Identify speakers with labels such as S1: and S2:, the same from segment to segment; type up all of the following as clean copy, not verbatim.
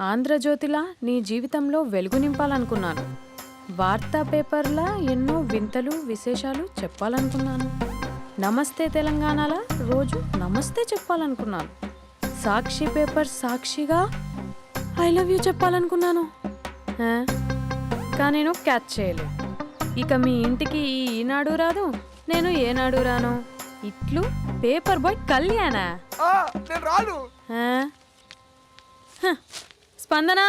S1: ఆంధ్రజ్యోతిలా నీ జీవితంలో వెలుగు నింపాలనుకున్నాను. వార్తా పేపర్లా ఎన్నో వింతలు విశేషాలు చెప్పాలనుకున్నాను. నమస్తే తెలంగాణలా రోజు నమస్తే చెప్పాలనుకున్నాను. సాక్షి పేపర్ సాక్షిగా ఐ లవ్ యూ చెప్పాలనుకున్నాను. కానీ నేను క్యాచ్ చేయలేదు. ఇక మీ ఇంటికి ఈనాడు రాదు, నేను ఏనాడు రాను. ఇట్లు పేపర్ బాయ్ కళ్యాణా? స్పందన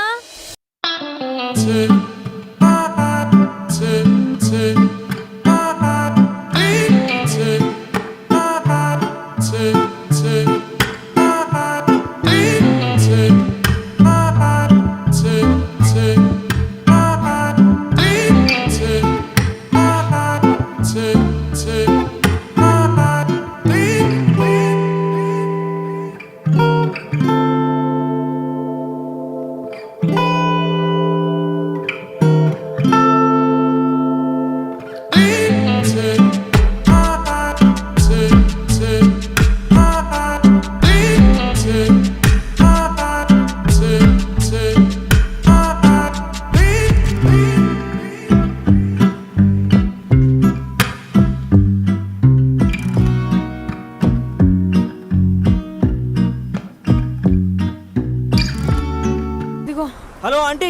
S2: హలో ఆంటీ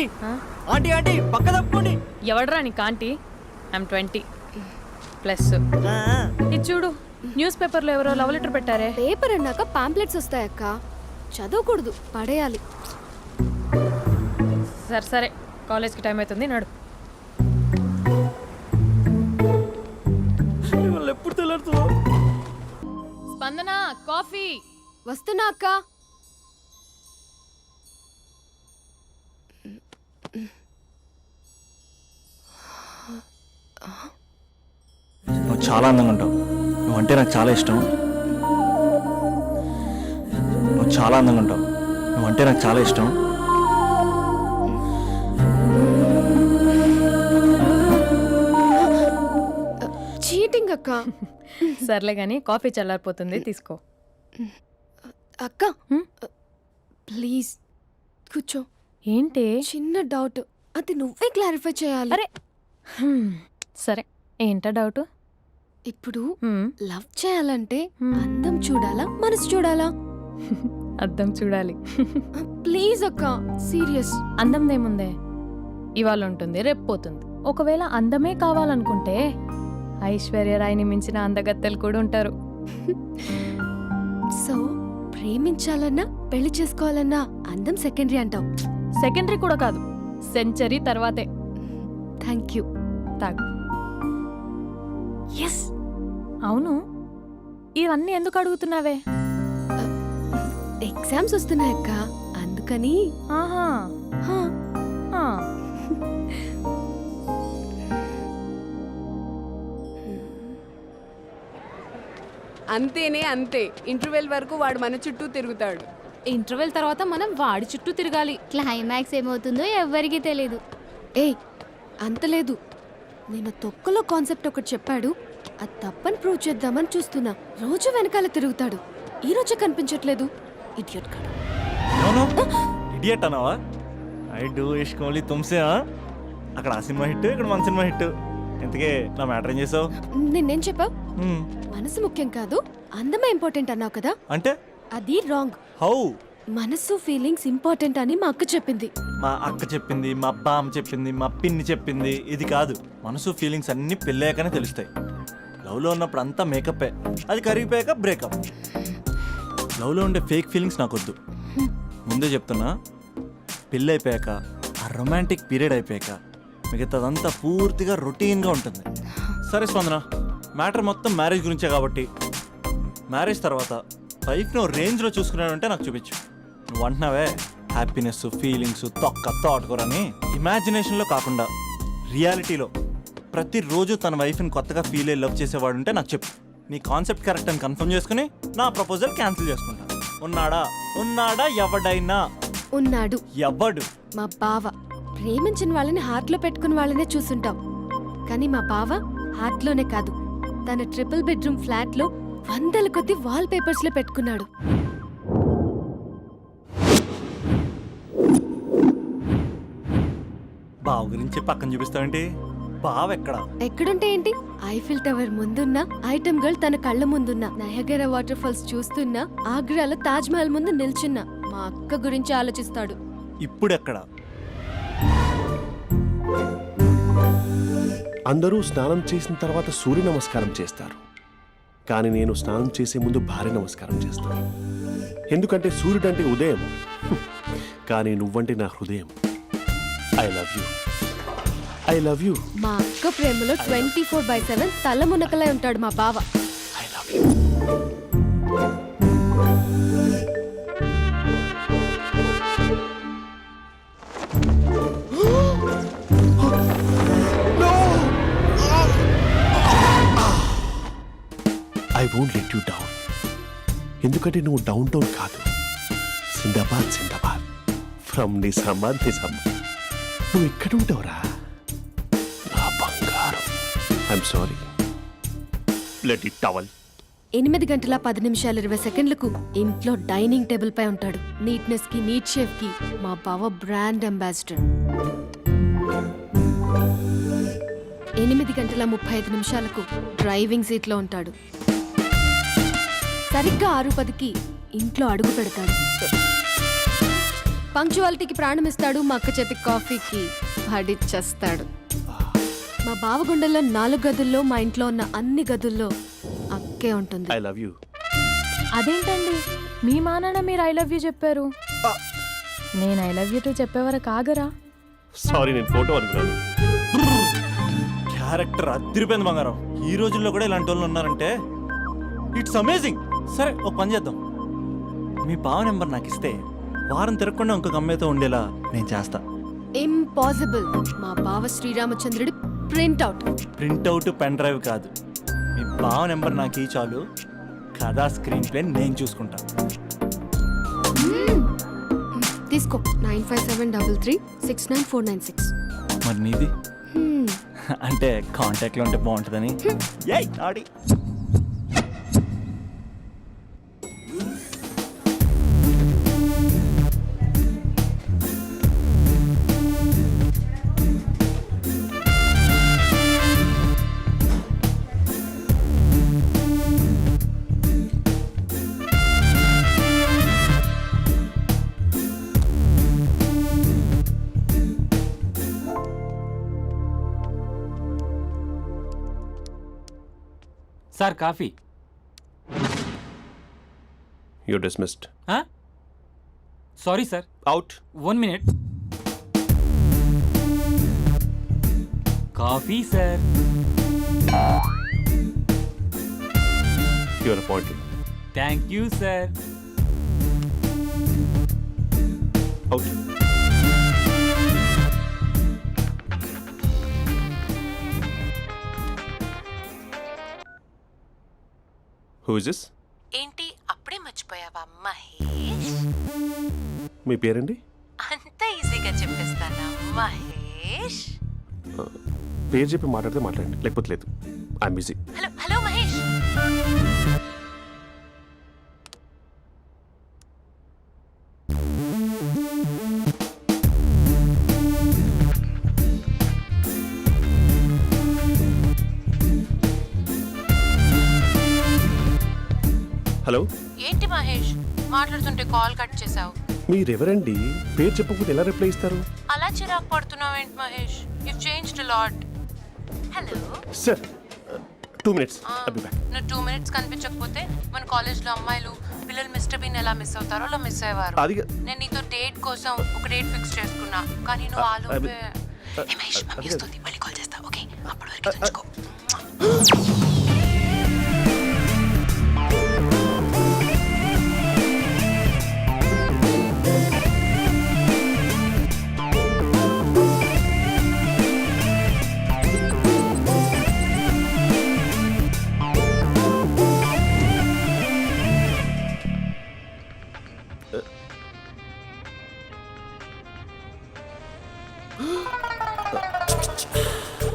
S2: ఆంటీ ఆంటీ పక్క తప్పుకోండి.
S1: ఎవడరా నీకు ఆంటీ? ఐమ్ 20+. ఇది చూడు, న్యూస్ పేపర్లో ఎవరో లవ్ లెటర్ పెట్టారే.
S3: పేపర్ అన్నాక పాంప్లెట్స్ వస్తాయక్క, చదవకూడదు, పడేయాలి.
S1: సరే సరే, కాలేజ్కి టైం అవుతుంది, నడు.
S2: ఎప్పుడు తెల్లారుతుందో.
S1: స్పందన కాఫీ
S3: వస్తున్నా అక్క.
S2: నువ్వు చాలా అందంగా ఉంటావు. నువ్వంటే నాకు చాలా ఇష్టం. నువ్వు చాలా అందంగా ఉంటావు. నువ్వంటే నాకు చాలా ఇష్టం.
S3: చీటింగ్ అక్క.
S1: సర్లే కానీ కాఫీ చల్లారిపోతుంది, తీసుకో.
S3: అక్క ప్లీజ్ కూర్చో.
S1: ఏంటి?
S3: చిన్న డౌట్, అది నువ్వే క్లారిఫై చేయాలి.
S1: అరే సరే, ఏంటా డౌట్?
S3: ఇప్పుడు లవ్ చేయాలంటే అందం చూడాలా, మనసు చూడాలా?
S1: అద్దం చూడాలి.
S3: ప్లీజ్ అక్క, సీరియస్.
S1: అందందేముందే, ఇవాళ ఉంటుంది రేపు పోతుంది. ఒకవేళ అందమే కావాలనుకుంటే ఐశ్వర్యరాయ్ని మించిన అందగత్తెలు కూడా ఉంటారు.
S3: సో ప్రేమించాలన్నా పెళ్లి చేసుకోవాలన్నా అందం సెకండరీ అంటావు?
S1: సెకండరీ కూడా కాదు, సెంచరీ తర్వాతే.
S3: Thank you.
S1: తాగు.
S3: ఎస్.
S1: అవును, ఇవన్నీ ఎందుకు అడుగుతున్నావే?
S3: ఎగ్జామ్స్ వస్తున్నాయక్క, అందుకని.
S1: ఆహా.
S4: అంతేనే అంతే. ఇంటర్వెల్ వరకు వాడు మన చుట్టూ తిరుగుతాడు.
S5: ఇంటర్వెల్ తర్వాత మనం వాడి చుట్టూ తిరగాలి.
S6: క్లైమాక్స్ ఏమవుతుందో ఎవ్వరికీ తెలీదు.
S3: ఏయ్ అంత లేదు, నేను తొక్కలో కాన్సెప్ట్ ఒకటి చెప్పాడు, అది తప్పని ప్రూవ్ చేద్దామని చూస్తున్నా. రోజు వెనకాల తిరుగుతాడు, ఈ రోజే కనిపించట్లేదు. ఇడియట్ కాడు.
S2: ఇడియట్ అన్నావా? ఐ డూ ఇష్క్ ఓన్లీ తుమ్సే. అక్కడ ఆ సినిమా హిట్, ఇక్కడ మన సినిమా హిట్. ఇంతకే నా మ్యాటర్ ఏం చేసావు?
S3: నిన్నేం చెప్పావు? మనసు ముఖ్యం కాదు, అందమే ఇంపార్టెంట్ అన్నావు కదా.
S2: అంటే
S3: అది రాంగ్.
S2: హౌ?
S3: మనసు ఫీలింగ్స్ ఇంపార్టెంట్ అని మా అక్క చెప్పింది.
S2: మా అక్క చెప్పింది, మా బామ్మ చెప్పింది, మా పిన్ని చెప్పింది. ఇది కాదు, మనసు ఫీలింగ్స్ అన్ని పెళ్ళాకనే తెలుస్తాయి. లవ్లో ఉన్నప్పుడు అంతా మేకప్పే, అది కరిగిపోయాక బ్రేకప్. లవ్లో ఉండే ఫేక్ ఫీలింగ్స్ నాకొద్దు. ముందే చెప్తున్నా, పెళ్ళి అయిపోయాక, ఆ రొమాంటిక్ పీరియడ్ అయిపోయాక మిగతాదంతా పూర్తిగా రొటీన్గా ఉంటుంది. సరే స్పందన, మ్యాటర్ మొత్తం మ్యారేజ్ గురించే కాబట్టి మ్యారేజ్ తర్వాత లైఫ్ను రేంజ్లో చూసుకున్నాడంటే నాకు చూపించు. నువ్వు అంటున్నావే హ్యాపీనెస్ ఫీలింగ్స్ తోటకూరని, ఇమాజినేషన్లో కాకుండా రియాలిటీలో ప్రతిరోజు తన వైఫ్ని కొత్తగా ఫీల్ అయ్యి లవ్ చేసేవాడు ఉంటే నాకు చెప్పు. నీ కాన్సెప్ట్ కరెక్ట్ అని కన్ఫర్మ్ చేసుకుని నా ప్రపోజల్ క్యాన్సిల్ చేసుకుంటా. ఉన్నాడా ఎవడైనా?
S3: ఉన్నాడు.
S2: ఎవడు?
S3: మా బావ. ప్రేమించిన వాళ్ళని హార్ట్లో పెట్టుకున్న వాళ్ళనే చూసుంటాం, కానీ మా బావ హార్ట్లోనే కాదు, తన ట్రిపుల్ బెడ్రూమ్ ఫ్లాట్లో వందల కొద్ది వాల్ పేపర్స్ లో పెట్టుకున్నాడు.
S2: బావ గురించి పక్కన చూపిస్తావేంటి? బావ ఎక్కడ?
S3: ఎక్కడుంటే ఏంటి? ఐఫిల్ టవర్ ముందున్న ఐటమ్ గర్ల్ తన కళ్ళ ముందున్న నయగరా వాటర్ ఫాల్స్ చూస్తున్నా ఆగ్రాలో తాజ్ మహల్ ముందు నిల్చున్నా మా అక్క గురించి ఆలోచిస్తాడు.
S2: ఇప్పుడు ఎక్కడ?
S7: అందరూ స్నానం చేసిన తర్వాత సూర్య నమస్కారం చేస్తారు, కానీ నేను స్నానం చేసే ముందు భార్య నమస్కారం చేస్తాను. ఎందుకంటే సూర్యుడు అంటే ఉదయం, కానీ నువ్వంటే నా హృదయం. I love you, I love you,
S3: మా అక్క ప్రేమలో 24/7 తల మునకలై ఉంటాడు మా బావ.
S7: I love you. I won't let you down. ఎందుకంటే నువ్వు డౌన్ టౌన్ కాదు, సిందాబాద్ సిందాబాద్, ఫ్రమ్ నిజామాబాద్ నిజామాబాద్. నువ్వు ఇక్కడ ఉంటావురా నా బంగారం. I'm sorry, let it towel.
S3: 8 గంటల 10 నిమిషాలు 20 సెకండ్లకు ఇంట్లో డైనింగ్ టేబుల్ పై ఉంటాడు. నీట్నెస్ కి నీట్ షేఫ్ కి మా బావ బ్రాండ్ అంబాసిడర్. 8 గంటల 35 నిమిషాలకు డ్రైవింగ్ సీట్ లో ఉంటాడు. సరిగ్గా 6:10కి ఇంట్లో అడుగు పెడతాడు. పంక్చువాలిటీకి ప్రాణం ఇస్తాడు. మా అక్క చేతి కాఫీకి పడిచ్చేస్తాడు. మా బావ గుండెల్లో 4 గదుల్లో మా ఇంట్లో ఉన్న అన్ని గదుల్లో అక్కే ఉంటుంది.
S7: I love you.
S1: అదేంటండి మీ మానాన్న మీరు ఐ లవ్ యూ చెప్పారు, నేను ఐ లవ్ యూ టు చెప్పేవరకు ఆగరా?
S7: సారీ, నేను ఫోటో అనుకున్నాను.
S2: క్యారెక్టర్ అదిరిపోయింది బంగారం. ఈ రోజుల్లో కూడా ఇలాంటి వాళ్ళు ఉన్నారంటే ఇట్స్ అమేజింగ్. సరే ఒక పని చేద్దాం, మీ బావ నెంబర్ నాకు ఇస్తే వారం తిరగకుండా ఇంకొక అమ్మాయితో ఉండేలా నేను చేస్తా.
S3: ఇంపాసిబుల్. మా బావ శ్రీరామచంద్రుడి ప్రింట్అవుట్.
S2: ప్రింట్అవుట్ పెన్ డ్రైవ్ కాదు, మీ బావ నెంబర్ నాకు ఈ చాలు. కథా స్క్రీన్ ప్లే నేను చూసుకుంటా.
S3: తీసుకో 9573369496.
S2: మరి నీది? అంటే కాంటాక్ట్లో ఉంటే బాగుంటుందని. ఏయ్ ఆడి
S8: sir coffee.
S7: You dismissed.
S8: Sorry sir,
S7: out.
S8: 1 minute. Coffee sir.
S7: You are appointed.
S8: Thank you sir.
S7: Out. Who is this?
S9: ఏంటి అప్పుడే మర్చిపోయావా మహేష్?
S7: మీ పేరండి?
S9: అంత ఈజీగా చెప్పేస్తానా మహేష్?
S7: పేరు చెప్పి మాట్లాడితే మాట్లాడండి, లేకపోతే లేదు. I'm busy.
S9: Hello hello Mahesh.
S7: Hello.
S9: ఏంటి మహేష్ మాట్లాడుతుంటే కాల్ కట్ చేసావు?
S7: మీరెవరండి? పేరు చెప్పకపోతే ఎలా రిప్లై ఇస్తారు?
S9: అలా చిరాకు పడుతున్నావేంటి Mahesh? You changed a lot. Hello
S7: sir 2 minutes. I'll be back.
S9: నువ్వు 2 minutes కనిపించకపోతే మన కాలేజ్లో అమ్మాయిలు పిల్లలు మిస్టర్ బీన్ ఎలా మిస్ అవుతారో అలా మిస్ అయ్యేవారు.
S7: అది
S9: నేను నీతో డేట్ కోసం ఒక డేట్ ఫిక్స్ చేసుకున్నా, కానీ నువ్వు ఆలోపే. ఏ మహేష్ మమ్మీ వస్తుంది, మళ్ళీ కాల్ చేస్తా. ఓకే, అప్పటి వరకు ఉంచుకో.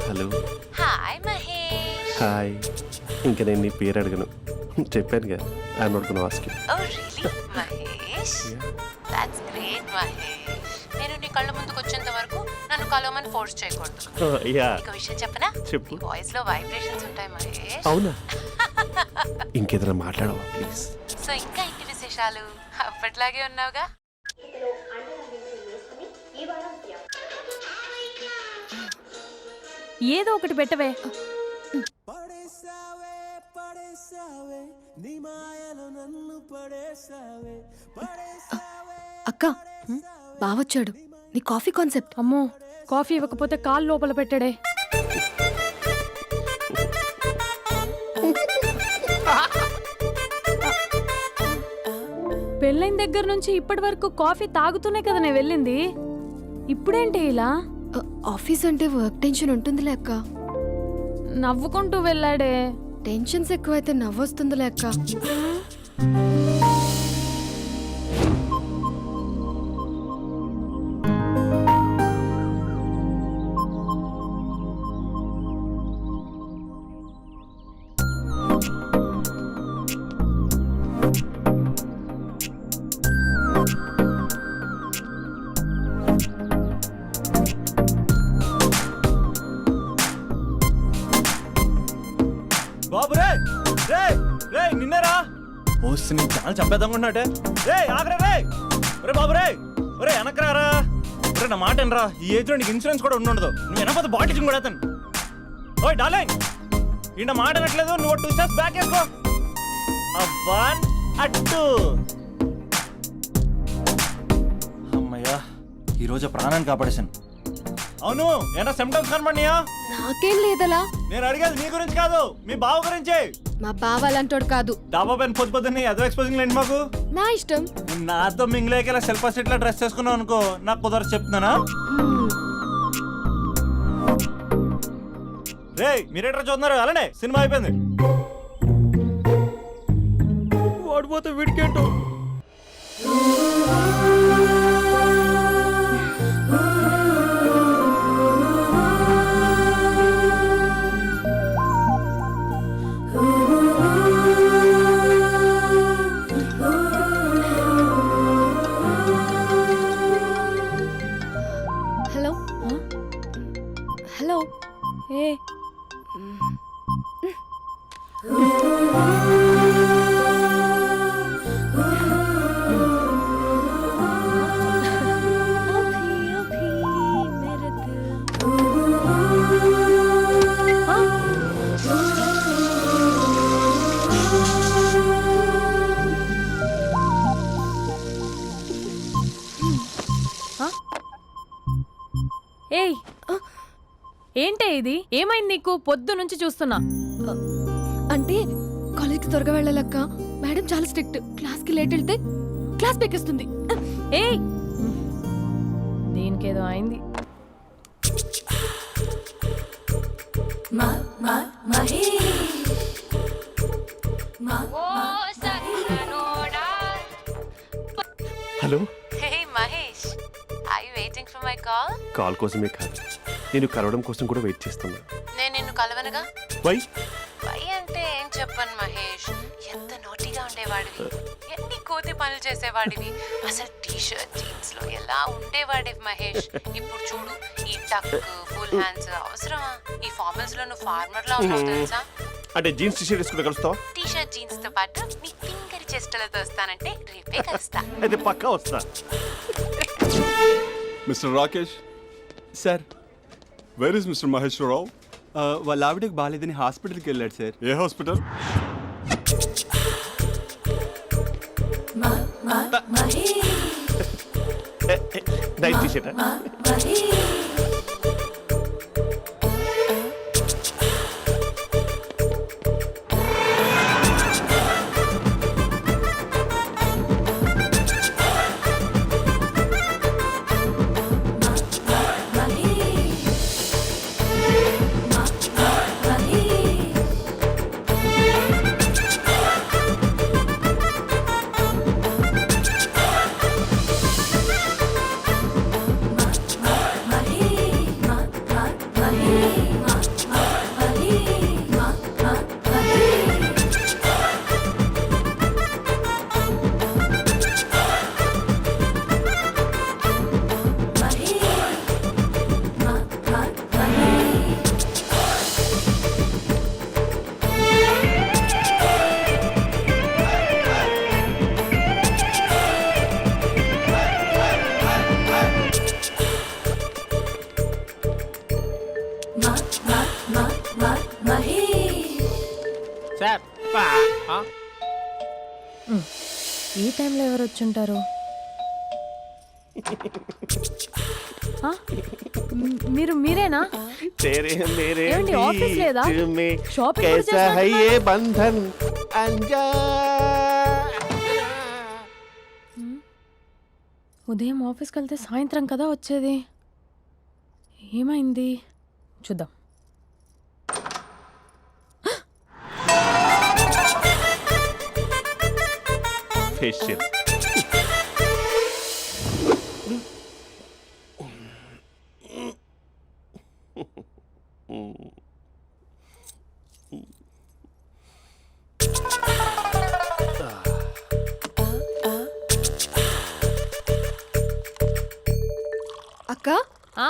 S7: హలో.
S9: హాయ్ మహేష్.
S7: హాయ్. ఇంకా నేను నీ పేరు అడగను, చెప్పాను కదా. I'm not gonna ask you.
S9: Oh really Mahesh? That's great Mahesh. నేను నీ కళ్ళ ముందుకు వచ్చేంత వరకు నా నన్ను కలవమని ఫోర్స్ చేయకూడదు.
S7: యా
S9: నీకు విషయం చెప్పనా?
S7: చెప్పు.
S9: నీ వాయిస్ లో వైబ్రేషన్స్ ఉంటాయి మహేష్.
S7: అవునా? ఇంకేదైనా మాట్లాడవా ప్లీజ్?
S9: సో ఇంకా ఇంటి విశేషాలు అప్పట్లాగే ఉన్నావుగా.
S1: ఏదో ఒకటి పెట్టవే.
S3: అక్క బావొచ్చాడు. నీ కాఫీ కాన్సెప్ట్.
S1: అమ్మో, కాఫీ ఇవ్వకపోతే కాలు లోపల పెట్టాడే. పెళ్ళైన దగ్గర నుంచి ఇప్పటి వరకు కాఫీ తాగుతూనే కదా నేను వెళ్ళింది. ఇప్పుడేంటి ఇలా?
S3: ఆఫీస్ అంటే వర్క్ టెన్షన్ ఉంటుందిలే అక్క.
S1: నవ్వుకుంటూ వెళ్ళాడే.
S3: టెన్షన్స్ ఎక్కువైతే నవ్వొస్తుందిలే అక్క.
S2: బాబు రే రే రే నిన్నరా వస్తే నీ ఛానల్ చంపేద్దామన్నట్టే. రే ఆగరా రే. ఒరే బాబు రే, ఒరే వెనకరారా. ఒరే నా మాట అనరా, ఈ ఏజ్ లో నీకు ఇన్సూరెన్స్ కూడా ఉండదు. నువ్వు వెనకపోతే బాటిల్ కూడా అతను. ఓయ్ డార్లింగ్, ఈ నా మాట అనట్లేదు. నువ్వు 2 స్టెప్స్ బ్యాక్ వేసుకో. 1 2. అమ్మయ్యా, ఈరోజు ప్రాణాన్ని కాపాడేశాను. అవును, ఏనా సిమ్టమ్స్ కనబడినాయా?
S3: నాకేం లేదలా.
S2: నేను అడిగేది మీ గురించి కాదు, మీ బావ గురించి.
S3: మా బావ అలాంటోడు కాదు.
S2: డాబా పైన పొద్దున్నే అదో ఎక్స్పోజింగ్ లేండి మాకు.
S3: నా ఇష్టం.
S2: నువ్వు నాతో మింగిలేక సెల్ఫా సెట్ లా డ్రెస్ చేసుకున్నావు అనుకో, నాకు కుదరదు చెప్తున్నానా? రే మీరేట్రా చూస్తున్నారు? అలానే సినిమా అయిపోయింది. ఓడిపోతే వీడికేంటో.
S3: Hello hello.
S1: ఏ ఏయ్, ఏంటే ఇది? ఏమైంది నీకు? పొద్దు నుంచి చూస్తున్నా.
S3: అంటే కాలేజ్కి త్వరగా వెళ్ళాలక్క. మేడం చాలా స్ట్రిక్ట్. క్లాస్కి లేట్ వెళ్తే క్లాస్ పెక్కిస్తుంది.
S1: ఏయ్, దీనికేదో అయింది.
S7: Hello.
S9: Hey Mahesh, are you waiting for my call?
S7: Call కోసమే కాదు, నేను కలవడం కోసం కూడా వెయిట్ చేస్తున్నా.
S9: నేను నిన్ను కలవనుగా.
S7: వై?
S9: వై అంటే ఏం చెప్పను మహేష్. ఎంత నోటిగా ఉండేవాడివి, ఎన్ని కోతి పనులు చేసేవాడివి. అసలు టీషర్ట్ జీన్స్ లో ఎలా ఉండేవాడివి మహేష్. ఇప్పుడు చూడు, ఈ టక్ ఫుల్ హ్యాండ్స్ అవసరమా? ఈ ఫార్మల్స్ లో నువ్వు ఫార్మర్ లా ఉన్నావు తెలుసా?
S7: అంటే జీన్స్ టీషర్ట్ వేసుకుని కలుస్తావా?
S9: టీషర్ట్ జీన్స్ తో పాటు నీ ఫింగర్ చెస్టలతో వస్తానంటే రేపే కలుస్తా.
S7: అయితే పక్కా వస్తా.
S10: Mister Rakesh,
S8: sir,
S10: where is mister Maheshwararao?
S8: వాళ్ళ ఆవిడకి బాగాలేదని హాస్పిటల్కి వెళ్ళాడు సార్.
S10: ఏ హాస్పిటల్?
S7: Night T-shirt.
S1: ఈ టైంలో ఎవరు వచ్చుంటారు? ఆ? మీరేనా?
S7: तेरे मेरे
S1: ఏమండి, ఆఫీస్ లేదా?
S7: बीच में
S1: షాపింగ్ కూడా
S7: कैसा है
S1: చేస్తున్నారు?
S7: ये बंधन अंजा
S1: ఉదయం ఆఫీస్కి వెళ్తే సాయంత్రం కదా వచ్చేది. ఏమైంది చూద్దాం.
S7: फेशियल
S3: అక్క
S1: ఆ,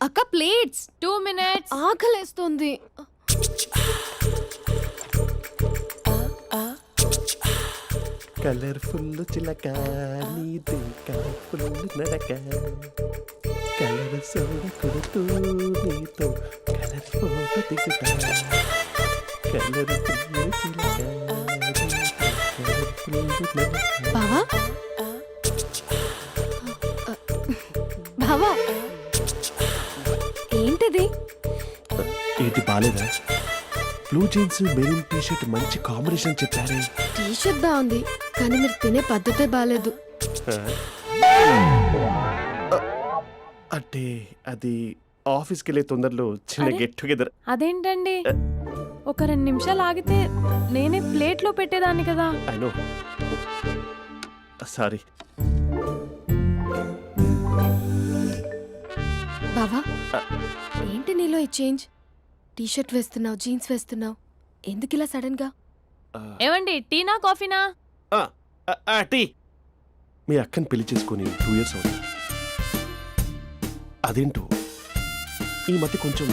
S3: అక్క ప్లేట్స్
S1: 2 minutes.
S3: ఆకలేస్తుంది.
S7: కలర్ఫుల్ చిలక నీది కలర్ఫుల్ నడక కలర్ సోడ కొడుతూ నీతో కలర్ ఫోటో దిగుతా కలర్ఫుల్ చిలక కలర్ఫుల్ నడక.
S3: బావా బావా ఏంటిది?
S7: ఏంటి బాలేదా? Blue jeans maroon T shirt మంచి కాంబినేషన్ చెప్పారే.
S3: టీ షర్ట్ బాగుంది కానీ మీరు తినే పద్ధతే బాగాలేదు.
S7: అంటే అది ఆఫీస్కి వెళ్ళే తొందరలో చిన్న
S1: అరే.
S7: Get together.
S1: అదేంటండి, ఒక 2 నిమిషాలు ఆగితే నేనే ప్లేట్లో పెట్టేదాన్ని కదా.
S7: I know, sorry.
S3: బావా ఏంటి నీలో ఈ చేంజ్? టీ షర్ట్ వేస్తున్నావు, జీన్స్ వేస్తున్నావు, ఎందుకు ఇలా సడన్ గా?
S1: ఏమండి, టీనా కాఫీనా?
S7: టీ. మీ అక్కని పెళ్లి చేసుకుని 2 years అవుతుంది. అదేంటో ఈ మధ్య కొంచెం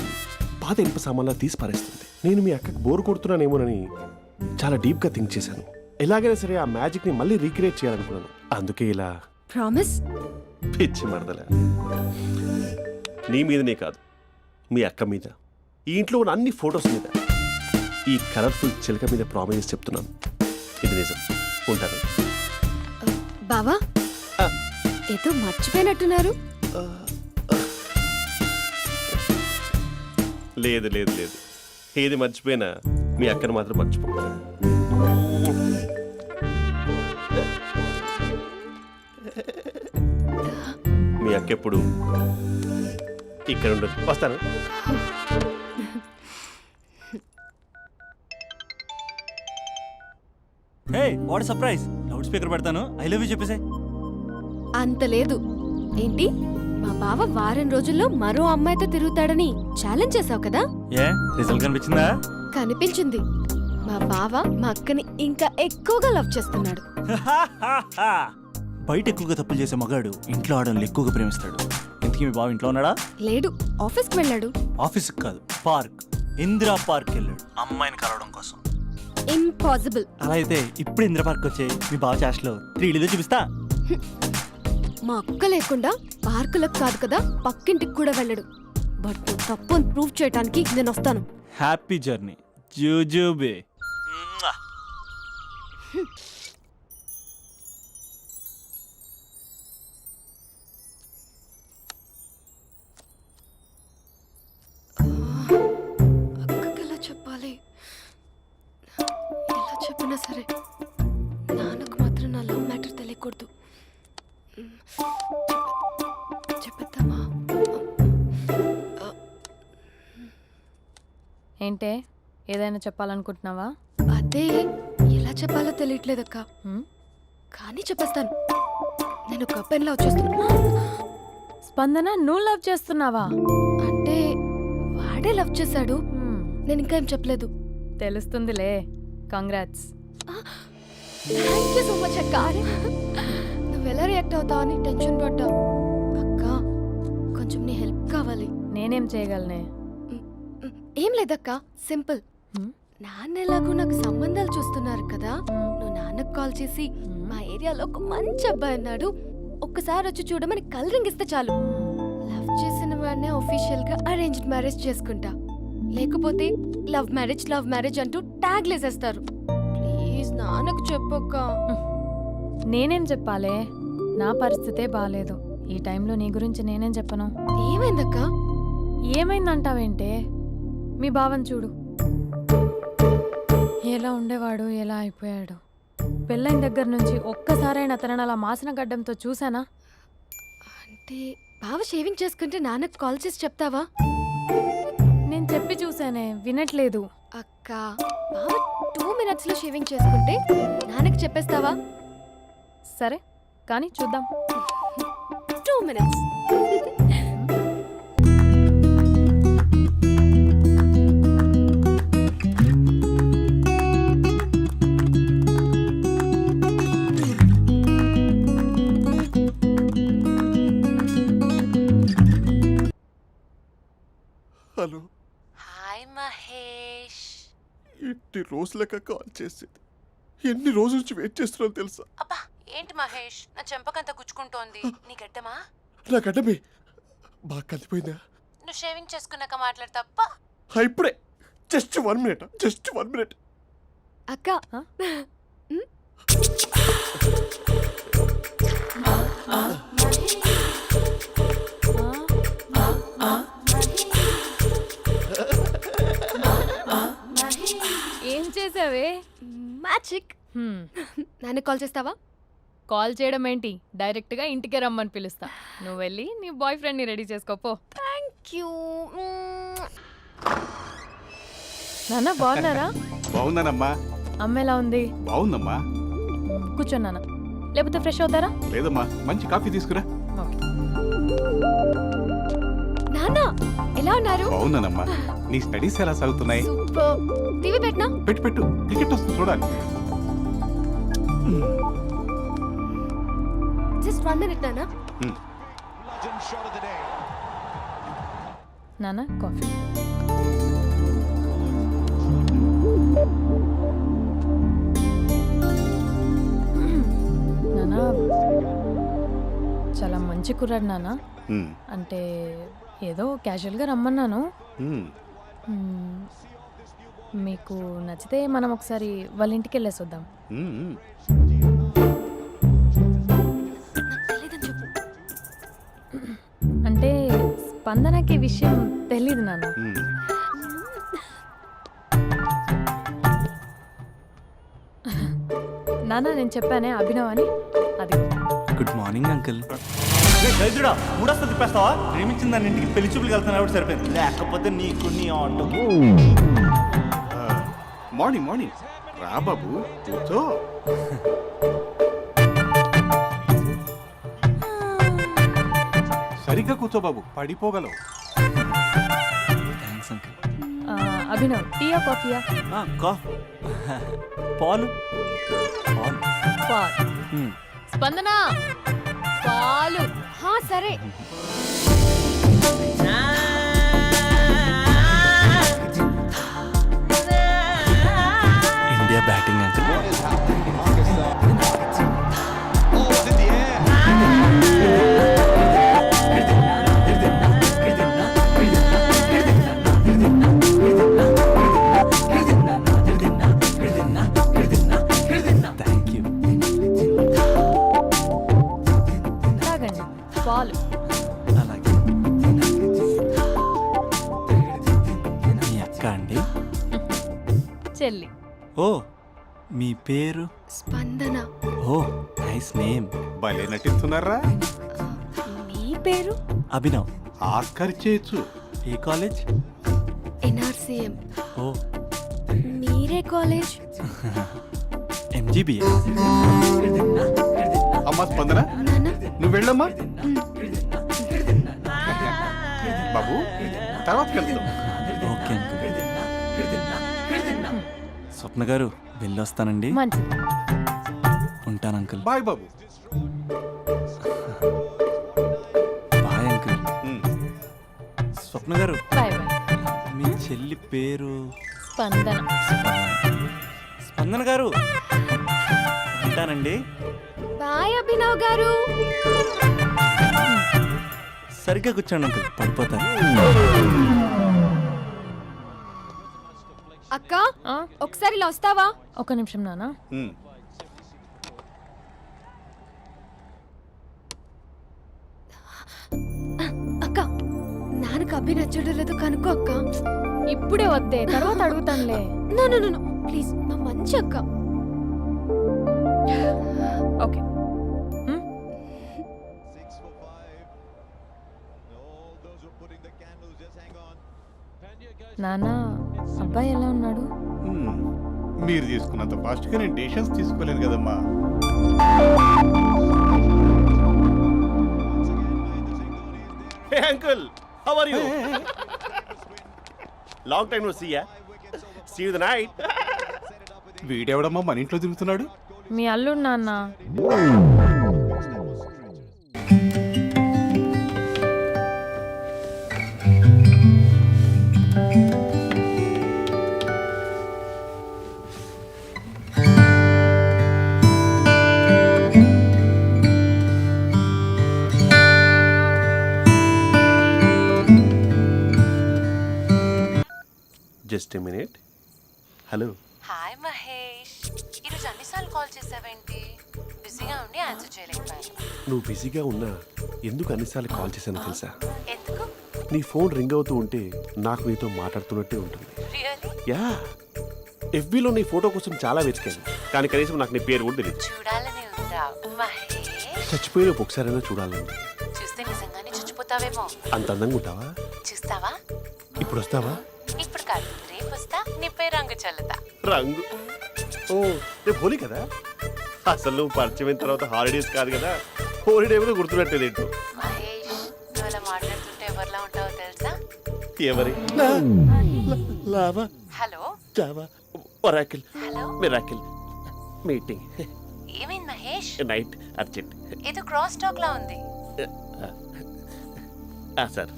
S7: పాత ఇనుప సామాన్లా తీసి పారేస్తుంది. నేను మీ అక్కకి బోర్ కొడుతున్నానేమోనని చాలా డీప్గా థింక్ చేశాను. ఎలాగైనా సరే ఆ మ్యాజిక్ని మళ్ళీ రీక్రియేట్ చేయాలనుకున్నాను. అందుకే ఇలా
S3: ప్రామిస్?
S7: పిచ్చి మరదల. నీ మీదనే కాదు, మీ అక్క మీద, ఈ ఇంట్లో ఉన్న అన్ని ఫొటోస్ మీద, ఈ కలర్ఫుల్ చిలక మీద ప్రామిస్ చెప్తున్నాను. ఇది నిజం. ఉంటాను.
S3: బావా
S7: ఆ.
S3: ఏదో మర్చిపోయినట్టున్నారు.
S7: లేదు లేదు లేదు, ఏది మర్చిపోయినా మీ అక్కను మాత్రం మర్చిపో. మీ అక్క ఎప్పుడు ఇక్కడ ఉండదు. వస్తాను.
S2: హే, వాట్ సర్ప్రైజ్! లౌడ్ స్పీకర్ పెడతాను, ఐ లవ్ యూ చెప్పేసే.
S3: అంత లేదు. ఏంటి, మా బావ వారం రోజుల్లో మరో అమ్మాయితో తిరుగుతాడని ఛాలెంజ్ చేసావు కదా?
S2: ఏ రిజల్ట్ కనిపించిందా?
S3: కనిపించింది. మా బావ మా అక్కని ఇంకా ఎక్కువగా లవ్ చేస్తున్నాడు.
S2: బయట ఎక్కువగా తప్పులు చేసే మగాడు ఇంట్లో ఆడవాళ్ళు ఎక్కువగా ప్రేమిస్తాడు. ఇంతకీ మీ బావ ఇంట్లో ఉన్నాడా?
S3: లేడు, ఆఫీస్కి వెళ్ళాడు.
S2: ఆఫీస్కి కాదు, పార్క్, ఇందిరా పార్క్ వెళ్ళాడు అమ్మాయిని కలవడం కోసం.
S3: ఇంపాసిబుల్.
S2: అలా అయితే ఇప్పుడు ఇందిరా పార్క్ వచ్చే మీ బావ చాష్లో 3Dలో చూపిస్తా.
S3: మా అక్క లేకుండా పార్కులకు కాదు కదా, పక్కింటికి కూడా వెళ్ళడు. బట్ నువ్వు తప్పు అని ప్రూవ్ చేయడానికి నేను వస్తాను.
S2: హ్యాపీ జర్నీ జూజూబే.
S3: అక్కకి ఎలా చెప్పాలి? ఎలా చెప్పినా సరే నాన్నకు మాత్రం నా లవ్ మ్యాటర్ తెలియకూడదు. చెప్పేద్దామా?
S1: ఏంటే, ఏదైనా చెప్పాలనుకుంటున్నావా?
S3: అదే ఎలా చెప్పాలో తెలియట్లేదక్క.
S1: హ్మ్?
S3: కానీ చెప్పేస్తాను. నేను ఒక అబ్బాయిలా వచ్చేస్తున్నా.
S1: స్పందన, నువ్వు లవ్ చేస్తున్నావా?
S3: అంటే వాడే లవ్ చేశాడు.
S1: హ్మ్,
S3: నేను ఇంకా ఏం చెప్పలేదు.
S1: తెలుస్తుందిలే. Congrats.
S3: Thank you so much అక్క. నువ్వు ఎలా రియాక్ట్ అవుతావు అని టెన్షన్ పడ్డా. అక్క, కొంచెం నీ హెల్ప్ కావాలి.
S1: నేనేం చేయగలనే?
S3: ఏం లేదక్క, సింపుల్.
S1: హ్మ్?
S3: నాన్న ఎలాగో నాకు సంబంధాలు చూస్తున్నారు కదా, నువ్వు నాన్నకు కాల్ చేసి మా ఏరియాలో ఒక మంచి అబ్బాయి అన్నాడు, ఒక్కసారి వచ్చి చూడమని కలరింగ్ ఇస్తే చాలు. లవ్ చేసిన వాడినే ఒఫీషియల్ గా అరేంజ్డ్ మ్యారేజ్ చేసుకుంటా. లేకపోతే లవ్ మ్యారేజ్ అంటూ ట్యాగ్ లేసేస్తారు. ప్లీజ్ నాన్నకు చెప్పక్క.
S1: నేనేం చెప్పాలే, నా పరిస్థితే బాగాలేదు. ఈ టైంలో నీ గురించి నేనేం చెప్పను.
S3: ఏమైందక్క?
S1: ఏమైందంటావేంటే, మీ భావం చూడు, ఎలా ఉండేవాడు ఎలా అయిపోయాడు. పెళ్ళైన దగ్గర నుంచి ఒక్కసారైనా తనని అలా మాసిన గడ్డంతో చూసానా?
S3: అంటే బావ షేవింగ్ చేసుకుంటే నాన్నకు కాల్ చేసి చెప్తావా?
S1: నేను చెప్పి చూసానే, వినట్లేదు.
S3: అక్క, బావ 2 minutes లో షేవింగ్ చేసుకుంటే నాన్నకు చెప్పేస్తావా?
S1: సరే కానీ చూద్దాం.
S3: 2 minutes.
S7: Hello,
S9: hi Mahesh.
S7: ఎన్ని రోజులక కాల్ చేసేది? ఎన్ని రోజుల నుంచి వెయిట్ చేస్తున్నాను తెలుసా?
S9: అబ్బా ఏంటి మహేష్, నా చెంపకంత గుచ్చుకుంటోంది. నీ గడ్డమా?
S7: నా గడ్డమే బాగా కలిపోయిందా?
S9: నువ్వు షేవింగ్ చేసుకున్నాక మాట్లాడతాప్పా.
S7: ఇప్పుడే జస్ట్ 1 minute.
S3: అక్క,
S1: ఏం చేసావే?
S3: మ్యాజిక్. నాన్నకు కాల్ చేస్తావా?
S1: కాల్ చేయడం ఏంటి, డైరెక్ట్గా ఇంటికే రమ్మని పిలుస్తా. నువ్వు వెళ్ళి నీ బాయ్ ఫ్రెండ్ని రెడీ చేసుకోపో.
S3: Thank you.
S1: నాన్న బాగున్నారా?
S8: బాగున్నానమ్మా.
S1: అమ్మ ఎలా ఉంది?
S8: బాగుందమ్మా.
S1: కూర్చో నాన్న, లేకపోతే ఫ్రెష్ అవుతారా?
S8: లేదమ్మా, మంచి కాఫీ తీసుకురా.
S1: ఓకే.
S3: నాన్న ఎలా ఉన్నారు?
S8: బాగున్నానమ్మా. నీ స్టడీస్ ఎలా సాగుతున్నాయి?
S3: సూపర్. టీవీ పెట్టనా?
S8: పెట్టు క్రికెట్ వస్తుంది చూడాలి.
S3: జస్ట్ 1 minute నాన్న.
S1: నాన్న కాఫీ. నాన్న చాలా మంచి కుర్రాడు నాన్న. అంటే ఏదో క్యాజువల్గా రమ్మన్నాను. మ్మ్. మీకు నచ్చితే మనం ఒకసారి వాళ్ళ ఇంటికి వెళ్ళేసి వద్దాం.
S3: తెలీదని చెప్పు.
S1: అంటే స్పందనకి విషయం తెలీదు నాన్న. నాన్న నేను చెప్పానే అభినవ్ అని, అది.
S2: Good morning uncle. దైద్యుడా, మూడొస్తా తిప్పేస్తావా? ప్రేమించిన దాని ఇంటికి పెళ్లి చూపులు వెళ్తున్నా సరిపోయింది, లేకపోతే నీకు నీ ఆటోకి.
S8: మార్నింగ్ రా బాబు, కూర్చో. సరిగ్గా కూర్చో బాబు, పడిపోగలవు.
S2: Thanks uncle.
S1: అభినవ్ టీయా కాఫీయా?
S2: పాలు.
S1: పాలు. స్పందన పాలు.
S3: హా సరే.
S2: India batting uncle. Thank you.
S1: తాగండి పాలు.
S2: అలాగే. మీ అక్క అండి?
S1: చెల్లి.
S2: ఓ, మీ పేరు?
S3: స్పందన.
S2: ఓ, నైస్ నేమ్.
S8: భలే నటిస్తున్నారా?
S3: మీ పేరు?
S2: అభినవ్.
S8: ఆస్కర్ చేయొచ్చు.
S2: ఏ కాలేజ్?
S3: NRCM.
S2: ఓ,
S3: మీరే కాలేజ్?
S2: MGBA.
S8: అమ్మా స్పందన,
S3: నాన్న.
S8: నువ్వు వెళ్ళమ్మా. బాబు తర్వాత వెళ్తాం.
S2: Okay uncle. స్వప్న గారు వెళ్ళొస్తానండి.
S1: మంచిది.
S2: ఉంటాను అంకుల్.
S8: బాయ్ బాబు.
S2: Bye uncle. స్వప్న గారు,
S1: బాయ్ బాయ్.
S2: మీ చెల్లి పేరు?
S1: స్పందన.
S2: స్పందన గారు, ఉంటానండి.
S3: బాయ్ అభినవ్ గారు.
S2: సరిగ్గా కూర్చోండి అంకుల్, పడిపోతారు.
S3: అక్క
S1: ఆ?
S3: ఒకసారి ఇలా వస్తావా?
S1: ఒక్క నిమిషం నాన్న.
S3: అక్క నాన్నకు అభి నచ్చడం లేదో కనుక్కో అక్క.
S1: ఇప్పుడే వద్దే, తర్వాత అడుగుతానులే.
S3: నో ప్లీజ్, నా మంచి అక్క.
S1: ఓకే. నాన్న, అబ్బాయి ఎలా ఉన్నాడు?
S8: మీరు తీసుకున్నంత ఫాస్ట్గా నేను డెసిషన్స్ తీసుకోలేను కదమ్మా.
S7: Hey uncle, how are you? Long time no see ya. See you the night.
S8: వీడెవడమ్మా మన ఇంట్లో తిరుగుతున్నాడు?
S1: మీ అల్లుడు నాన్న.
S7: Just a minute. Hello.
S9: Hi Mahesh, ఈరోజు అన్నిసార్లు కాల్ చేసావేంటి? బిజీగా ఉండి ఆన్సర్ చేయలేకపోయాను.
S7: నువ్వు బిజీగా ఉన్నా ఎందుకు అన్నిసార్లు కాల్ చేశానో తెలుసా?
S9: ఎందుకు?
S7: నీ ఫోన్ రింగ్ అవుతూ ఉంటే నాకు నీతో మాట్లాడుతున్నట్టే ఉంటుంది.
S9: రియల్లీ?
S7: యా, ఎఫ్బీలో నీ ఫోటో కోసం చాలా వెతికాను, కానీ కనీసం నాకు నీ పేరు కూడా తెలియదు.
S9: చూడాలని ఉందా మహేష్?
S7: చచ్చిపోయిన ఒకసారైనా చూడాలండి.
S9: చూస్తే నిజంగానే చచ్చిపోతావేమో.
S7: అంత అందంగా ఉంటావా?
S9: చూస్తావా?
S7: ఇప్పుడు వస్తావా?
S9: ఇప్పుడు కాదు, రేపు వస్తా, నీపై రంగు చల్లుతా.
S7: రంగు? ఓ, రేపు హోలీ కదా. అసలు నువ్వు పరిచయం అయిన తర్వాత హాలిడేస్ కాదు కదా, హోలిడే మీద గుర్తున్నట్టేదేంటో.
S9: మహేష్, నువ్వు అలా మాట్లాడుతుంటే ఎవరిలా ఉంటావో తెలుసా?
S7: ఎవరి? Lava,
S9: hello
S7: Java, Oracle,
S9: hello,
S7: miracle, meeting,
S9: ఏమైంది మహేష్?
S7: Night, urgent.
S9: ఏదో క్రాస్ టాక్ లా ఉంది.
S7: Sir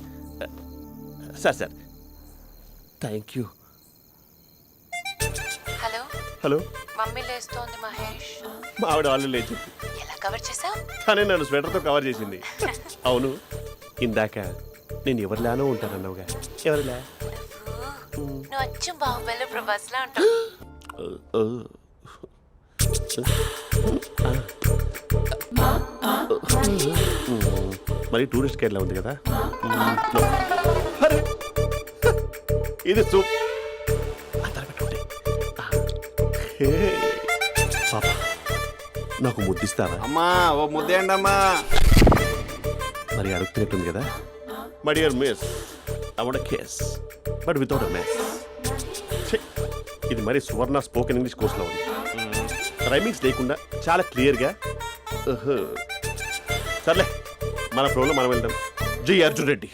S7: sir sir thank you.
S9: Hello,
S7: hello,
S9: mummy లేస్తోంది మహేష్.
S7: మా ఆవిడ వాళ్ళు లేచి
S9: ఎలా కవర్ చేసావు?
S7: తనే నన్ను స్వెటర్తో కవర్ చేసింది. అవును, ఇందాక నేను ఎవరిలానో ఉంటానన్నావుగా, ఎవరిలా?
S9: నువ్వు అచ్చం బాహుబలి ప్రభాస్ లా ఉంటావు.
S7: మరి టూరిస్ట్ గైడ్లా ఉంది కదా. అరే, ఇది సూప్. పాపా, నాకు ముద్దిస్తావా?
S8: అమ్మా ఓ ముద్దేయండి అమ్మా.
S7: మరి అడుగుతున్నట్టుంది కదా. My dear miss, I want kiss but without a mess. ఇది మరి సువర్ణ స్పోకెన్ ఇంగ్లీష్ కోర్సులో ఉంది. రైమింగ్స్ లేకుండా చాలా క్లియర్గా. సర్లే, మన ఫ్లోలో మనం వెళ్దాం. జి Arjun Reddy.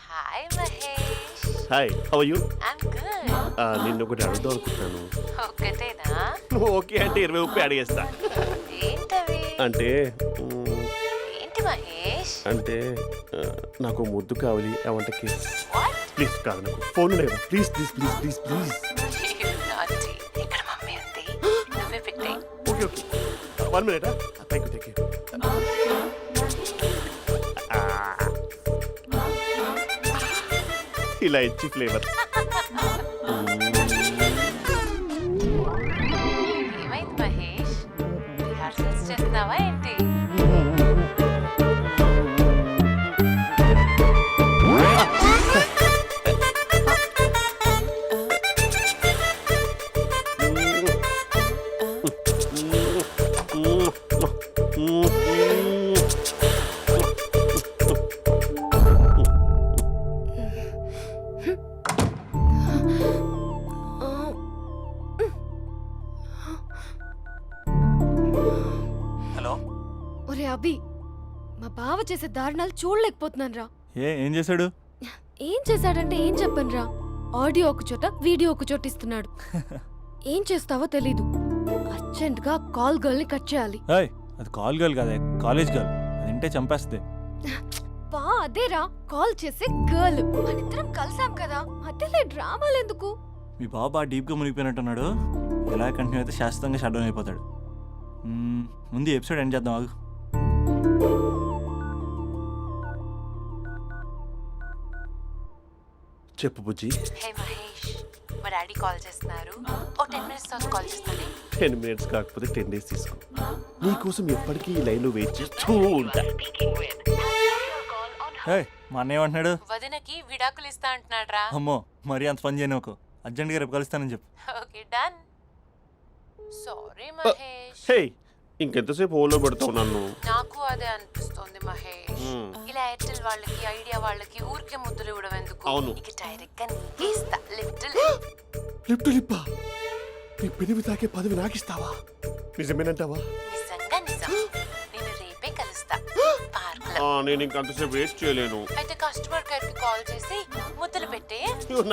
S9: Hi Mahesh.
S7: Hi, how are you?
S9: I'm good.
S7: నిన్ను ఒకటి అడుగుదాం అనుకుంటున్నాను.
S9: ఒక్కటేనా?
S7: నువ్వు ఓకే అంటే 20 రూపాయలు అడిగేస్తా.
S9: ఏంటవి?
S7: అంటే
S9: ఏంటి మహేష్?
S7: అంటే నాకు ముద్దు కావాలి. I want kiss.
S9: What?
S7: Please కాదు, నాకు ఫోన్ లేదు. Please please please please please.
S9: నాటి ఇక్కడ మమ్మీ ఉంది, నువ్వే పెట్టే.
S7: Okay okay, 1 minute. Thank you thank you. ఇలా ఇచ్చి ఫ్లేవర్.
S9: ఏమైంది మహేష్? రిహార్సల్స్ చేస్తున్నావా ఏంటి?
S2: హలో.
S3: ఒరే అభి, మా బావ చేసే దారుణాలు చూడలేకపోతున్నాను రా.
S2: ఏం చేశాడు?
S3: ఏం చేశాడంటే ఏం చెప్పను రా. ఆడియో ఒక చోట, వీడియో ఒక చోట ఇస్తున్నాడు. ఏం చేస్తావో తెలీదు. అర్జెంట్ గా కాల్ గర్ల్ ని కట్ చేయాలి.
S2: ఏయ్, అది కాల్ గర్ల్ కాదే, కాలేజ్ గర్ల్. అది వింటే చంపేస్తుంది.
S3: బా అదేరా, కాల్ చేసే గర్ల్. మనిద్దరం కలిసాం కదా, మధ్యలో డ్రామాలు ఎందుకు?
S2: మీ బాబా డీప్గా మునిగిపోయినట్టున్నాడు. ఎలా కంటిన్యూ అయితే శాశ్వతంగా షట్ డౌన్ అయిపోతాడు. ముందు ఎపిసోడ్ ఎండ్ చేద్దాం. ఆగు.
S7: చెప్పు బుజ్జి.
S9: హే మహేష్, మా డాడీ కాల్ చేస్తున్నారు. ఓ 10 minutes తర్వాత కాల్ చేస్తాను.
S7: 10 minutes కాకపోతే 10 days తీసుకో. నీకోసం ఎప్పటికీ ఈ లైన్లో వెయిట్ చేస్తూ ఉంటా.
S2: హే మా అన్నయ్య ఏమంటున్నాడు?
S9: వదినకి విడాకులు ఇస్తా అంటున్నాడు రా.
S2: అమ్మో మరీ అంత పని చేయను ఒక అర్జెంట్గా రేపు కలుస్తానని చెప్పు.
S9: Okay done. సారీ మహేష్.
S7: హే ఇంకెంతసేపు హోల్లో పెడతావు నన్ను?
S9: నాకు అదే అనిపిస్తుంది మహేష్. ఇలా ఎయిర్టెల్ వాళ్ళకి ఐడియా వాళ్ళకి ఊరికే ముద్దులు ఇవ్వడం ఎందుకు?
S7: అవును.
S9: ఇక డైరెక్ట్ గా నీకే ఇస్తా. లిటిల్
S7: లిప్టు లిప్పా నీ పెనివి తాకే పదవి నాకిస్తావా? నిజమేనంటావా?
S9: నిజంగా నిజం. నేను రేపే కలుస్తా పార్క్ లో.
S7: నేను ఇంకంతసేపు వెయిట్ చేయలేను.
S9: అయితే కస్టమర్ కేర్ కి కాల్ చేసి ముద్దులు పెట్టే.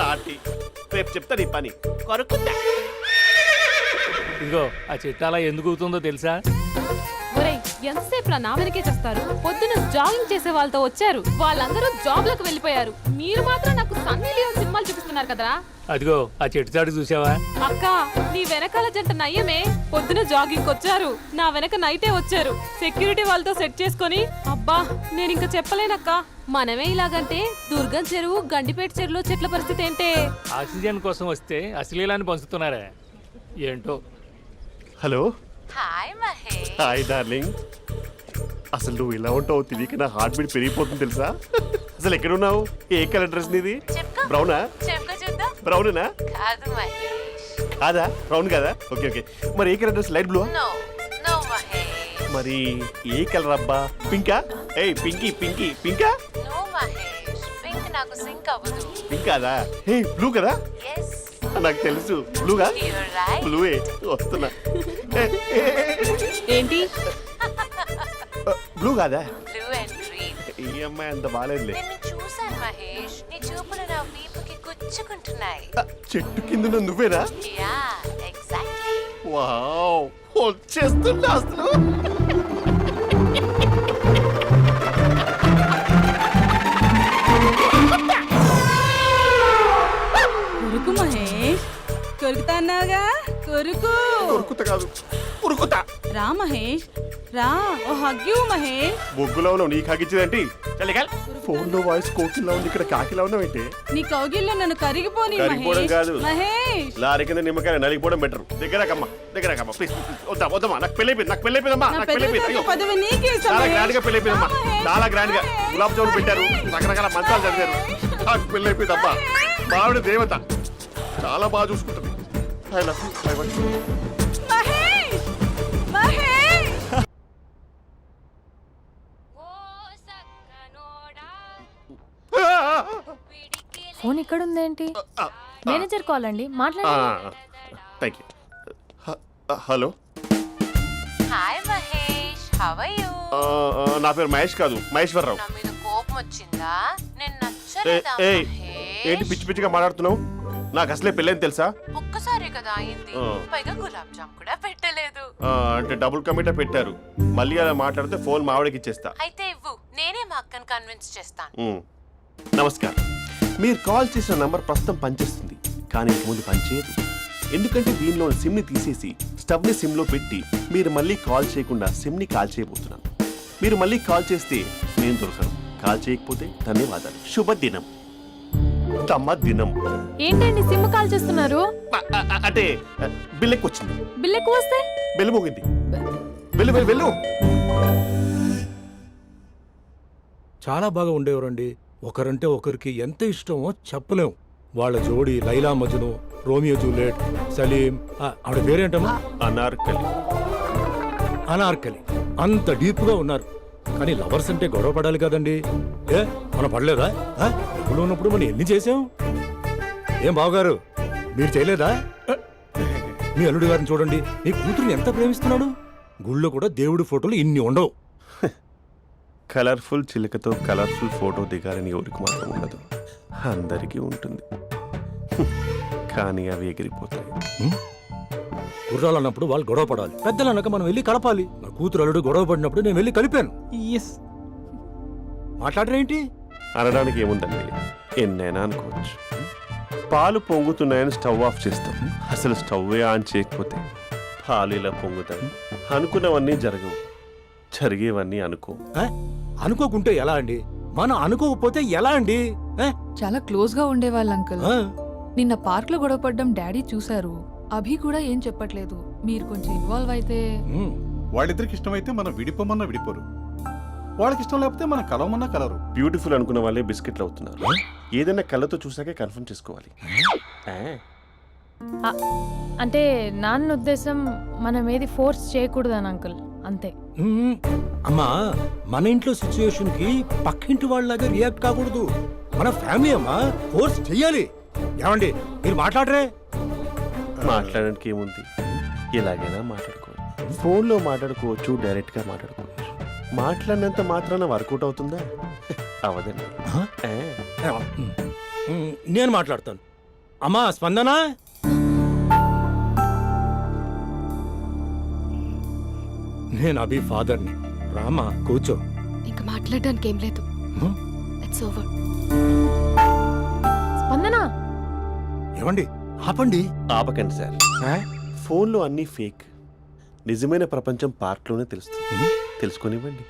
S7: నాటి రేపు చెప్తా నీ పని. కొరుకుంటా.
S11: ఇదిగో ఆ చెట్టు అలా ఎందుకు అవుతుందో తెలుసా?
S5: ఒరేయ్ ఎంతసేపు నా వెనకే చేస్తారు? పొద్దున జాగింగ్ చేసే వాళ్ళతో వచ్చారు, వాళ్ళందరూ జాబ్లకు వెళ్ళిపోయారు. మీరు మాత్రం నాకు సన్నీ లియోన్ సినిమాలు చూపిస్తున్నారు కదరా.
S11: అదిగో ఆ చెట్టు చాటు చూసావా?
S5: అక్క నీ వెనకాల జంట నయ్యమే. పొద్దున జాగింగ్ వచ్చారు, నా వెనక నైటే వచ్చారు. సెక్యూరిటీ వాళ్ళతో సెట్ చేసుకొని అబ్బా నేను ఇంకా చెప్పలేనక్క. మనమే ఇలాగంటే దుర్గం చెరువు, గండిపేట చెరువులో చెట్ల పరిస్థితి ఏంటే?
S11: ఆక్సిజన్ కోసం వస్తే అశ్లీలాన్ని పంచుతున్నారా ఏంటో.
S7: Hello.
S9: Hi Mahesh.
S7: Hi darling. అసలు నువ్వు ఇలా ఉంటావు తెలియక నా హార్ట్ బీట్ పెరిగిపోతుంది తెలుసా? అసలు ఎక్కడున్నావు? ఏ కలర్ డ్రెస్ నీది?
S9: చెప్పుకో.
S7: బ్రౌనా?
S9: చెప్పుకో చూద్దాం.
S7: బ్రౌనేనా?
S9: కాదు మహేష్.
S7: కాదా? బ్రౌన్ కదా? Okay okay. మరి ఏ colour dress? Light blue?
S9: No no Mahesh.
S7: మరి ఏ కలర్ అబ్బా? పింకా? ఏయ్ పింకీ పింకీ పింకా?
S9: నో మహేష్. పింక్ నాకు సింక్ అవ్వదు.
S7: పింక్ కాదా? ఏ బ్లూ కదా?
S9: ఎస్.
S7: నాకు తెలుసు బ్లూగా.
S9: You're right.
S7: బ్లూవే వస్తున్నా.
S5: ఏంటి
S7: బ్లూ కాదా?
S9: Blue and green.
S7: ఈ అమ్మాయి అంత బాగాలేదులే.
S9: నిన్ను చూశాను మహేష్. నీ చూపులు నా వీపుకి గుచ్చుకుంటున్నాయి.
S7: చెట్టు కింద నువ్వేనా?
S9: Yeah exactly.
S7: వావ్ వచ్చేస్తున్నా అసలు.
S4: కొరుకు మహేష్, కొరుకుతా అన్నావుగా, కొరుకు.
S7: ఉరుకుతా కాదు ఉరుకుతా.
S4: రా మహేష్ రా, ఓ హగ్గు మహేష్.
S7: బొగ్గులో ఉన్నావు నీకు హగిచ్చిందేంటి? ఫోన్ లో వాయిస్ కోకిలా ఉంది, ఇక్కడ కాకిలా ఉన్నావేంటి?
S4: నీ కౌగిల్లో నన్ను కరిగిపోని
S7: కరిగిపోవడం
S4: మహేష్.
S7: కాదు.
S4: మహేష్
S7: లారీ కింద నిమ్మకాయ నలిగిపోవడం బెటర్. దగ్గరకమ్మా ప్లీజ్. వద్దా వద్దమ్మా, నాకు పెళ్ళైపోయిందమ్మా.
S4: నా
S7: నాకు పెళ్ళైపోయింది. అయ్యో
S4: పదవి నీకే ఇస్తా
S7: చాలా
S4: మహేష్.
S7: గ్రాండ్ గా పెళ్ళైపోయిందమ్మా. చాలా గ్రాండ్ గా గులాబ్ జామున్ పెట్టారు, రకరకాల మంచాలు చదివారు. నాకు పెళ్ళైపోయిందమ్మా. మావిడ దేవత, చాలా బాగా చూసుకుంటుంది. I love you. I want you.
S4: Mahesh Mahesh.
S1: Phone ఇక్కడ ఉందేంటి? మేనేజర్ కాల్ అండి, మాట్లాడండి.
S7: Thank you. Hello.
S9: Hi Mahesh, how are you?
S7: నా పేరు మహేష్ కాదు, మహేశ్వరరావు.
S9: నా మీద కోపం వచ్చిందా? నేను నచ్చలేదా
S7: ఏంటి
S9: మహేష్?
S7: పిచ్చి పిచ్చిగా మాట్లాడుతున్నావు? నాకు అసలే పెళ్ళని తెలుసా?
S9: ఒక్కసారి కదా అయింది, పైగా గులాబ్ జామ్ కూడా పెట్టలేదు.
S7: అంటే డబుల్ కమిటా పెట్టారు. మళ్ళీ అలా మాట్లాడితే ఫోన్ మావిడకి ఇచ్చేస్తా.
S9: అయితే ఇవ్వు, నేనే మా అక్కని కన్విన్స్ చేస్తాను.
S7: నమస్కారం. మీరు కాల్ చేసిన నంబర్ ప్రస్తుతం పనిచేస్తుంది, కానీ ఇంక ముందు పనిచేయదు. ఎందుకంటే దీనిలో సిమ్ని తీసేసి స్టవ్ని సిమ్లో పెట్టి మీరు మళ్ళీ కాల్ చేయకుండా సిమ్ని కాల్ చేయబోతున్నాను. మీరు మళ్ళీ కాల్ చేస్తే నేను దొరకను, కాల్ చేయకపోతే ధన్యవాదాలు. శుభదినం. తమ దినం.
S1: ఏంటండి సిమ్ కాల్ చేస్తున్నారు?
S7: అంటే బిల్ ఎక్కువ వచ్చింది.
S1: బిల్ ఎక్కువ వస్తే?
S7: బెల్లు మోగింది. వెళ్ళు.
S11: చాలా బాగా ఉండేవారండి. ఒకరంటే ఒకరికి ఎంత ఇష్టమో చెప్పలేం. వాళ్ళ జోడి లైలా మజ్ను, రోమియో జూలియట్, సలీం, ఆవిడ పేరేంటమ్మా? అనార్కలి. అంత డీప్ గా ఉన్నారు. కానీ లవర్స్ అంటే గొడవ పడాలి కదండి. మనం పడలేదా? ఎప్పుడు ఉన్నప్పుడు మనం ఎన్ని చేసాం? ఏం బావగారు మీరు చేయలేదా? మీ అల్లుడి గారిని చూడండి, మీ కూతురుని ఎంత ప్రేమిస్తున్నాడు. గుళ్ళో కూడా దేవుడి ఫోటోలు ఇన్ని ఉండవు.
S7: కలర్ఫుల్ చిలుకతో కలర్ఫుల్ ఫోటో దిగాలని ఎవరికి మాత్రం ఉండదు, అందరికీ ఉంటుంది. కానీ అవి ఎగిరిపోతాయి.
S11: గుర్రాలు అన్నప్పుడు వాళ్ళు గొడవ పడాలి, పెద్దలు అన్నాక మనం వెళ్ళి కలపాలి. నా కూతురు అల్లుడు గొడవ పడినప్పుడు నేను వెళ్ళి కలిపాను. మాట్లాడరేంటి?
S7: అనడానికి ఏముందండి, ఎన్నైనా అనుకోవచ్చు. పాలు పొంగుతున్నాయని స్టవ్ ఆఫ్ చేస్తాం. అసలు స్టవ్వే ఆన్ చేయకపోతే పాలు ఇలా పొంగుతాయి. అనుకున్నవన్నీ జరగవు, జరిగేవన్నీ అనుకో.
S11: అనుకోకుంటే ఎలా అండి? మనం అనుకోకపోతే ఎలా అండి?
S12: చాలా క్లోజ్ గా ఉండేవాళ్ళు అంకుల్.
S11: ఆ?
S12: నిన్న పార్క్ లో గొడవపడ్డం డాడీ చూశారు. అభి కూడా ఏం చెప్పట్లేదు. మీరు కొంచెం ఇన్వాల్వ్ అయితే.
S11: ఉమ్.
S8: వాళ్ళిద్దరికి ఇష్టమైతే మనం విడిపోమన్నా విడిపోరు, వాళ్ళకి ఇష్టం లేకపోతే మనం కలవమన్నా కలవరు.
S7: బ్యూటిఫుల్ అనుకున్న వాళ్ళే బిస్కెట్లు అవుతున్నారు. ఏదైనా కళ్ళతో చూసాకే కన్ఫర్మ్ చేసుకోవాలి.
S1: ఆ, అంటే నాన్న ఉద్దేశం మనం ఏది ఫోర్స్ చేయకూడదని అంకుల్, అంతే.
S11: ఉమ్. అమ్మా, మన ఇంట్లో సిచ్యుయేషన్ కి పక్కింటి వాళ్ళలాగా రియాక్ట్ కాకూడదు. మన ఫ్యామిలీ అమ్మా, ఫోర్స్ చెయ్యాలి. ఏమండి మీరు మాట్లాడరే?
S7: మాట్లాడడానికి ఏముంది, ఎలాగైనా మాట్లాడుకోవచ్చు. ఫోన్లో మాట్లాడుకోవచ్చు, డైరెక్ట్గా మాట్లాడుకోవచ్చు. మాట్లాడినంత మాత్రాన వర్కౌట్ అవుతుందా? అవదండి.
S11: నేను మాట్లాడతాను. అమ్మా స్పందన, నేను అభి ఫాదర్ని. రామా కూర్చో.
S3: ఇంకా మాట్లాడడానికి ఏం లేదు.
S11: హ్మ్?
S3: It's over.
S1: స్పందన,
S11: ఏమండి ఆపండి.
S7: ఆపకండి సార్. ఫోన్లో అన్నీ ఫేక్. నిజమైన ప్రపంచం పార్ట్లోనే తెలుస్తుంది. తెలుసుకొనివ్వండి.